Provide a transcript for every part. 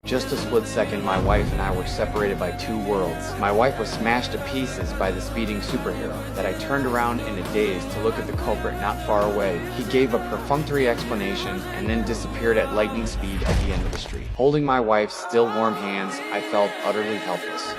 Just a split second, my wife and I were separated by two worlds. My wife was smashed to pieces by the speeding superhero that I turned around in a daze to look at the culprit not far away. He gave a perfunctory explanation and then disappeared at lightning speed at the end of the street. Holding my wife's still warm hands, I felt utterly helpless.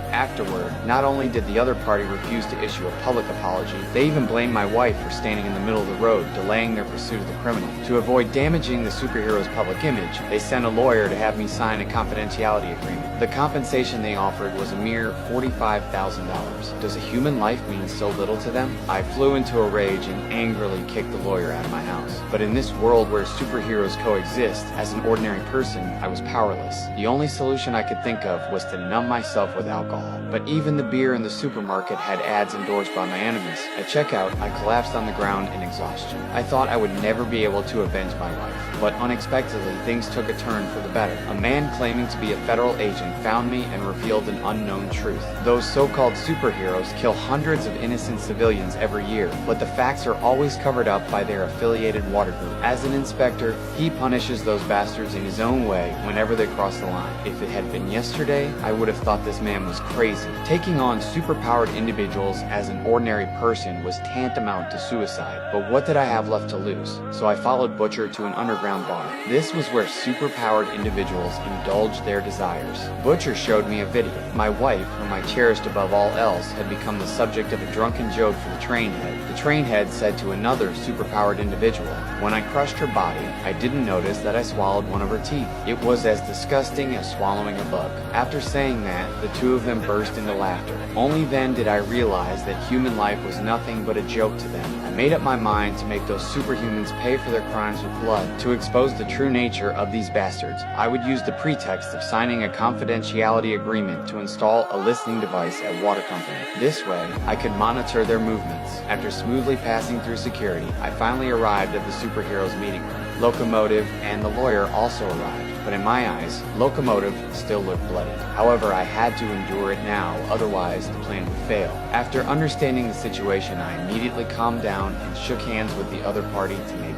Afterward, not only did the other party refuse to issue a public apology, they even blamed my wife for standing in the middle of the road, delaying their pursuit of the criminal. To avoid damaging the superhero's public image, they sent a lawyer to have me sign a confidentiality agreement. The compensation they offered was a mere $45,000. Does a human life mean so little to them? I flew into a rage and angrily kicked the lawyer out of my house. But in this world where superheroes coexist, as an ordinary person, I was powerless. The only solution I could think of was to numb myself with alcohol. But even the beer in the supermarket had ads endorsed by my enemies. At checkout, I collapsed on the ground in exhaustion. I thought I would never be able to avenge my wife. But unexpectedly, things took a turn for the better. A man claiming to be a federal agent found me and revealed an unknown truth. Those so-called superheroes kill hundreds of innocent civilians every year, but the facts are always covered up by their affiliated water group. As an inspector, he punishes those bastards in his own way whenever they cross the line. If it had been yesterday, I would have thought this man was crazy. Taking on superpowered individuals as an ordinary person was tantamount to suicide. But what did I have left to lose? So I followed Butcher to an underground bar. This was where superpowered individuals indulged their desires. Butcher showed me a video. My wife, whom I cherished above all else, had become the subject of a drunken joke for the train head. The train head said to another superpowered individual, "When I crushed her body, I didn't notice that I swallowed one of her teeth. It was as disgusting as swallowing a bug." After saying that, the two of them burst into laughter. Only then did I realize that human life was nothing but a joke to them. I made up my mind to make those superhumans pay for their crimes with blood. To expose the true nature of these bastards, I would use the pretext of signing a confidentiality agreement to install a listening device at water company. This way, I could monitor their movements. After smoothly passing through security, I finally arrived at the superheroes meeting room. Locomotive and the lawyer also arrived, but in my eyes, Locomotive still looked bloody. However, I had to endure it now, otherwise the plan would fail. After understanding the situation, I immediately calmed down and shook hands with the other party to make